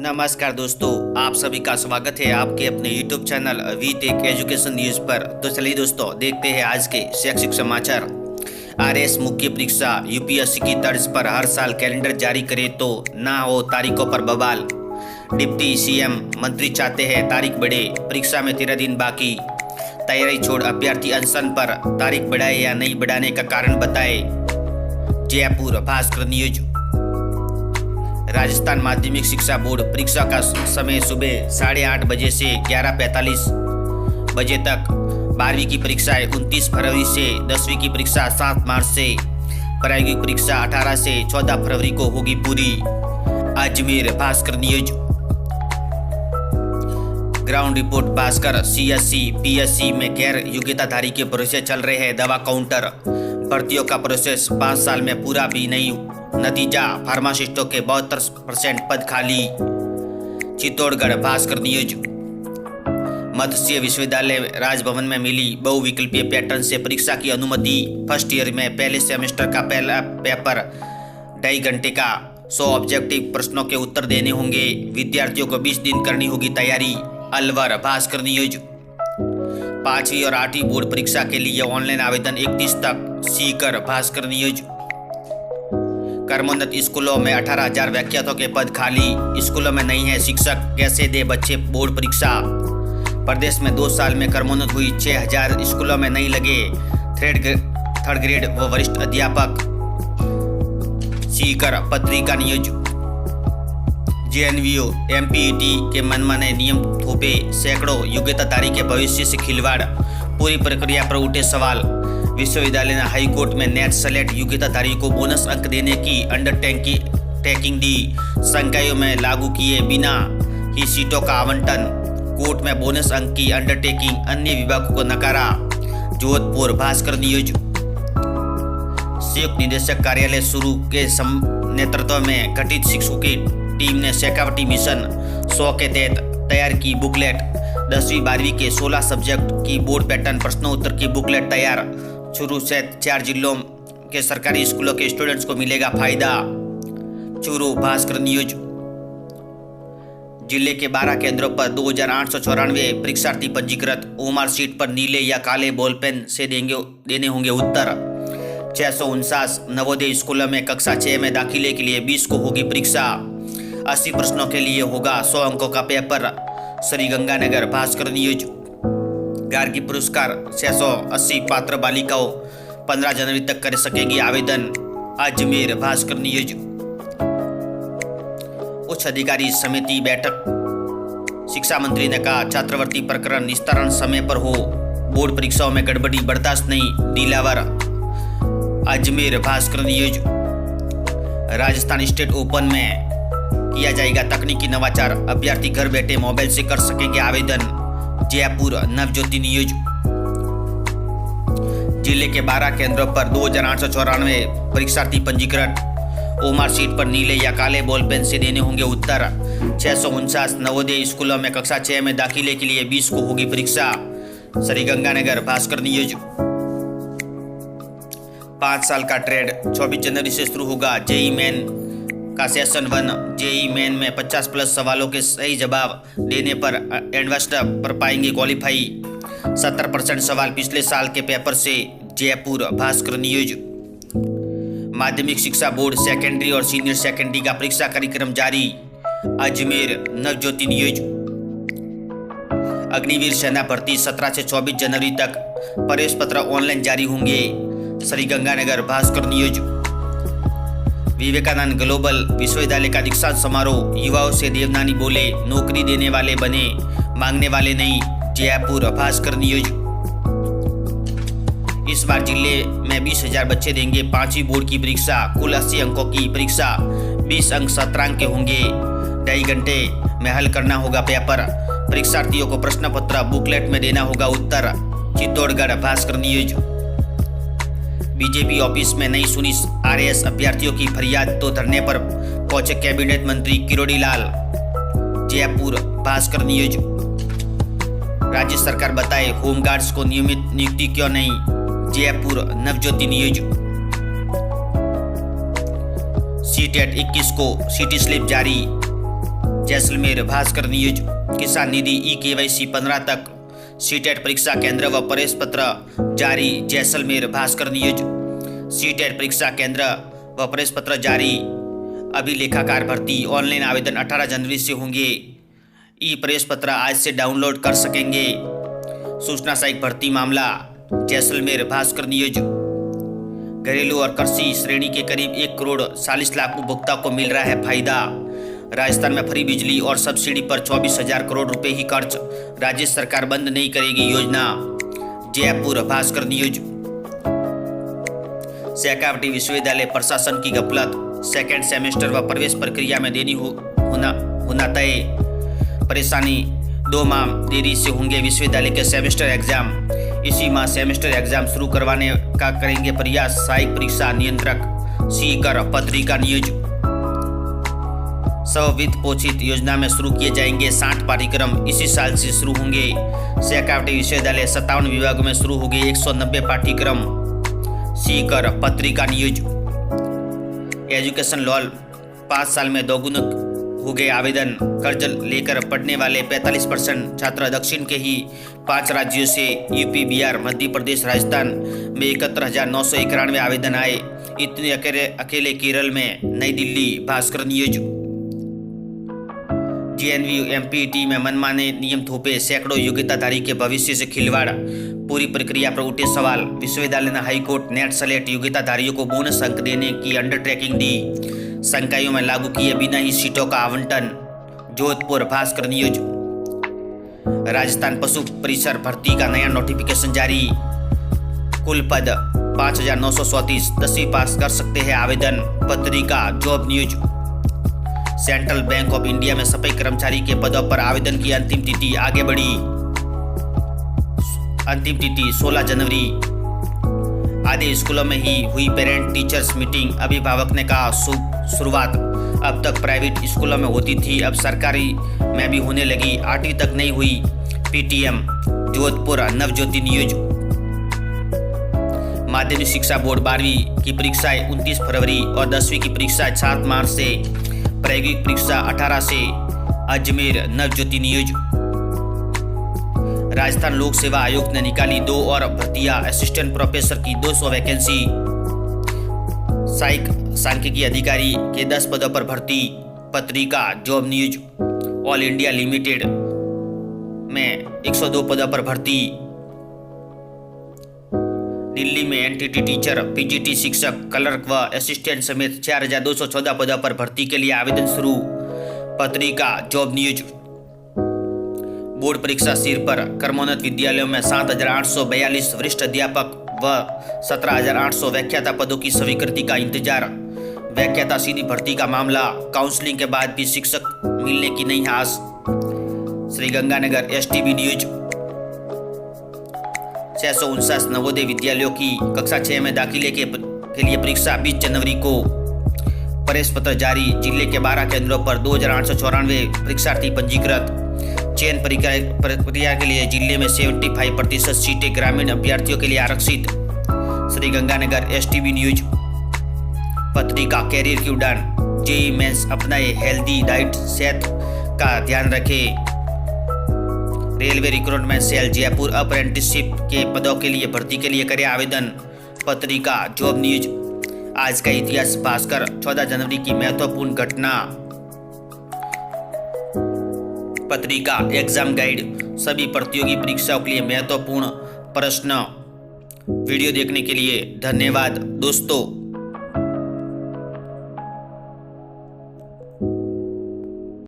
नमस्कार दोस्तों, आप सभी का स्वागत है आपके अपने YouTube channel V Tech education news पर। तो चलिए दोस्तों, देखते हैं आज के शैक्षिक समाचार। आरएएस मुख्य परीक्षा यूपीएससी की तर्ज पर हर साल कैलेंडर जारी करे तो ना हो तारीखों पर बवाल। डिप्टी सीएम मंत्री चाहते हैं तारीख बढ़े, परीक्षा में 13 दिन बाकी। तैयारी छोड़ अभ्यर्थी अनशन पर, तारीख बढ़ाए या नहीं बढ़ाने का कारण बताए। जयपुर भास्कर न्यूज। राजस्थान माध्यमिक शिक्षा बोर्ड परीक्षा का समय सुबह 8:30 बजे से 11:45 बजे तक। 12वीं की परीक्षाएं 29 फरवरी से, 10वीं की परीक्षा 7 मार्च से, प्रायोगिक परीक्षा 18 से 14 फरवरी को होगी पूरी। Ajmer Bhaskar news. Ground report Bhaskar. CSC PSC में गैर योग्यताधारी के प्रोसेस चल रहे हैं दवा काउंटर। भर्तियों का प्रोसेस 5 साल में पूरा भी नहीं, नतीजा फार्मासिस्टों के 72% पद खाली। चित्तौड़गढ़ भास्कर न्यूज। मत्स्य विश्वविद्यालय राजभवन में मिली बहुविकल्पीय पैटर्न से परीक्षा की अनुमति। फर्स्ट ईयर में पहले सेमेस्टर का पहला पेपर 2.5 घंटे का 100 ऑब्जेक्टिव प्रश्नों के उत्तर देने होंगे। विद्यार्थियों को 20 दिन करनी होगी तैयारी। अलवर भास्कर न्यूज। 5वीं और 8वीं बोर्ड परीक्षा के लिए ऑनलाइन आवेदन 31 तक। सीकर भास्कर न्यूज। कर्मोन्नत स्कूलों में 18,000 व्याख्यातों के पद खाली। स्कूलों में नहीं है शिक्षक, कैसे दे बच्चे बोर्ड परीक्षा। प्रदेश में 2 साल में कर्मोन्नत हुई 6,000 स्कूलों में नहीं लगे थर्ड ग्रेड व वरिष्ठ अध्यापक। सीकर पत्रिका न्यूज। जेएनयू एमपीईटी के मनमाने नियम थोपे, सैकड़ों योग्यताधारी के भविष्य से खिलवाड़। पूरी प्रक्रिया पर उठे सवाल। विश्वविद्यालय ने हाईकोर्ट में नेट सेलेक्ट योग्यताधारी को बोनस अंक देने की अंडरटेकिंग दी। संकायों में लागू किए बिना ही सीटों का आवंटन। कोर्ट में बोनस अंक की अंडरटेकिंग अन्य विभागों को नकारा। जोधपुर भास्कर न्यूज। संयुक्त निदेशक कार्यालय शुरू के नेतृत्व में गठित शिक्षकों की टीम ने शेखावटी मिशन 100 के तहत तैयार की बुकलेट। 10वीं 12वीं के 16 सब्जेक्ट की बोर्ड पैटर्न प्रश्नोत्तर की बुकलेट तैयार। शुरू से 4 जिलों के सरकारी स्कूलों के स्टूडेंट्स को मिलेगा फायदा। चूरू भास्कर न्यूज। जिले के 12 केंद्रों पर 2,894 परीक्षार्थी पंजीकृत। ओमार सीट पर नीले या काले बॉलपेन से देने होंगे उत्तर। 649 नवोदय स्कूलों में कक्षा 6 में दाखिले के लिए 20 को होगी परीक्षा। 80 प्रश्नों के लिए होगा 100 अंकों का पेपर। श्रीगंगानगर भास्कर न्यूज। गार्गी पुरस्कार 680 पात्र बालिकाओं 15 जनवरी तक कर सकेंगी आवेदन। अजमेर भास्कर न्यूज। उच्च अधिकारी समिति बैठक। शिक्षा मंत्री ने कहा छात्रवृत्ति प्रकरण निस्तारण समय पर हो, बोर्ड परीक्षाओं में गड़बड़ी बर्दाश्त नहीं। Dilawar. Ajmer Bhaskar news. Rajasthan state open में किया जाएगा तकनीकी नवाचार, अभ्यर्थी घर बैठे मोबाइल से कर सकेंगे आवेदन। जयपुर नवज्योति न्यूज। जिले के 12 केंद्रों पर 2,894 परीक्षार्थी पंजीकृत। ओमार सीट पर नीले या काले बॉलपेन से देने होंगे उत्तर। 649 नवोदय स्कूलों में कक्षा 6 में दाखिले के लिए 20 को होगी परीक्षा। श्रीगंगानगर भास्कर न्यूज। 5 साल का ट्रेड 24 जनवरी से शुरू होगा। जेईई मेन का सेशन 1। जेईई मेन में 50+ सवालों के सही जवाब देने पर एडवांस्ड पर पाएंगे क्वालिफाई। 70% सवाल पिछले साल के पेपर से। जयपुर भास्कर न्यूज। माध्यमिक शिक्षा बोर्ड सेकेंडरी और सीनियर सेकेंडरी का परीक्षा कार्यक्रम जारी। अजमेर नवज्योति न्यूज। अग्निवीर सेना भर्ती 17 से 24 जनवरी तक। प्रवेश पत्र ऑनलाइन जारी होंगे। श्रीगंगानगर भास्कर न्यूज। विवेकानंद ग्लोबल विश्वविद्यालय का दीक्षांत समारोह। युवाओं से देवनानी बोले, नौकरी देने वाले बने, मांगने वाले नहीं। जयपुर भास्कर न्यूज। इस बार जिले में 20,000 बच्चे देंगे 5वीं बोर्ड की परीक्षा। कुल 80 अंकों की परीक्षा, 20 अंक सत्रांक के होंगे। 2.5 घंटे में हल करना होगा पेपर। परीक्षार्थियों को प्रश्न पत्र बुकलेट में देना होगा उत्तर। Chittorgarh Bhaskar news. BJP office में नहीं सुनी आरएएस अभ्यर्थियों की फरियाद तो धरने पर पहुंचे कैबिनेट मंत्री किरोड़ी लाल। जयपुर भास्कर न्यूज। राज्य सरकार बताए होमगार्ड्स को नियमित नियुक्ति क्यों नहीं। जयपुर नवज्योति न्यूज। सीटेट 21 को सिटी स्लिप जारी। जैसलमेर भास्कर न्यूज। किसान निधि ई-केवाईसी 15 तक। सीटेट परीक्षा केंद्र व प्रवेश पत्र जारी। जैसलमेर भास्कर न्यूज। सीटेट परीक्षा केंद्र व प्रवेश पत्र जारी। अभिलेखाकार भर्ती ऑनलाइन आवेदन 18 जनवरी से होंगे। ई प्रवेश पत्र आज से डाउनलोड कर सकेंगे। सूचना सहायक भर्ती मामला। जैसलमेर भास्कर न्यूज। घरेलू और कृषि श्रेणी के करीब 1 करोड़ 40 लाख उपभोक्ता को मिल रहा है फायदा। राजस्थान में फ्री बिजली और सब्सिडी पर 24,000 करोड़ रुपए ही खर्च। राज्य सरकार बंद नहीं करेगी योजना। जयपुर भास्कर न्यूज। शेखावटी विश्वविद्यालय प्रशासन की गफलत। सेकेंड सेमेस्टर व प्रवेश प्रक्रिया में देरी होना तय। परेशानी 2 माह देरी से होंगे विश्वविद्यालय के सेमेस्टर एग्जाम। इसी माह सेमेस्टर एग्जाम शुरू करवाने का करेंगे प्रयास। सहायक परीक्षा नियंत्रक सीकर पत्रिका न्यूज। स्ववित्त पोषित योजना में शुरू किए जाएंगे 60 पाठ्यक्रम। इसी साल से शुरू होंगे। शेखावटी विश्वविद्यालय 57 विभागों में शुरू होंगे 190 पाठ्यक्रम। सीकर पत्रिका न्यूज। एजुकेशन लोन 5 साल में दोगुना हो गए आवेदन। कर्ज लेकर पढ़ने वाले 45% छात्र दक्षिण के ही 5 राज्यों से यूपी, बिहार, मध्य प्रदेश, राजस्थान में 71,991 आवेदन आए। इतने अकेले केरल में। नई Delhi Bhaskar news. JNU empty में मनमाने नियम थोपे। सैकड़ों योग्यताधारी के भविष्य से खिलवाड़। पूरी प्रक्रिया पर उठे सवाल। विश्वविद्यालय ने हाईकोर्ट नेट सेलेक्ट योग्यताधारियों को बोनस अंक देने की अंडरटेकिंग दी। संकायों में लागू किए बिना ही सीटों का आवंटन। जोधपुर भास्कर न्यूज। राजस्थान पशु परिसर भर्ती का नया नोटिफिकेशन जारी। कुल पद 5,934। 10वीं पास कर सकते हैं आवेदन। पत्रिका job news. Central bank of India में सफाई कर्मचारी के पदों पर आवेदन की अंतिम तिथि आगे बढ़ी। अंतिम तिथि 16 जनवरी। आधे स्कूलों में ही हुई पेरेंट टीचर्स मीटिंग। अभिभावक ने कहा शुरुआत अब तक प्राइवेट स्कूलों में होती थी, अब सरकारी में भी होने लगी। 8वीं तक नहीं हुई पीटीएम। जोधपुर नवज्योति न्यूज। माध्यमिक शिक्षा बोर्ड 12वीं की परीक्षाएं 29 फरवरी और 10वीं की परीक्षाएं 7 मार्च से। प्रायोगिक परीक्षा 18 से। अजमेर नवज्योति न्यूज। राजस्थान लोक सेवा आयोग ने निकाली 2 और भर्तियां। असिस्टेंट प्रोफेसर की 200 वैकेंसी। सहायक सांख्यिकी अधिकारी के 10 पदों पर भर्ती। पत्रिका job news. All India limited में 102 पदों पर भर्ती। दिल्ली में एनटीटी टीचर, पीजीटी शिक्षक, क्लर्क व असिस्टेंट समेत 4,214 पदों पर भर्ती के लिए आवेदन शुरू। पत्रिका जॉब न्यूज। बोर्ड परीक्षा सिर पर। कर्मोन्नत विद्यालयों में 7,842 वरिष्ठ अध्यापक व 17,800 व्याख्याता पदों की स्वीकृति का इंतजार। व्याख्याता सीधी भर्ती का मामला। काउंसलिंग के बाद भी शिक्षक मिलने की नहीं आस। Sriganganagar STB news. 659 नवोदय विद्यालयों की कक्षा 6 में दाखिले के लिए परीक्षा 20 जनवरी को। प्रवेश पत्र जारी। जिले के 12 केंद्रों पर 2,894 परीक्षार्थी पंजीकृत। चयन प्रक्रिया के लिए जिले में 75% सीटें ग्रामीण अभ्यर्थियों के लिए आरक्षित। Sriganganagar STB news. Patrika career की उड़ान। जेईई मेंस अपनाए हेल्दी डाइट, सेहत का ध्यान रखें। Railway recruitment cell Jaipur apprenticeship के पदों के लिए भर्ती के लिए करे आवेदन। पत्रिका जॉब न्यूज। आज का इतिहास भास्कर। 14 जनवरी की महत्वपूर्ण घटना। पत्रिका एग्जाम गाइड। सभी प्रतियोगी परीक्षाओं के लिए महत्वपूर्ण प्रश्न। वीडियो देखने के लिए धन्यवाद दोस्तों।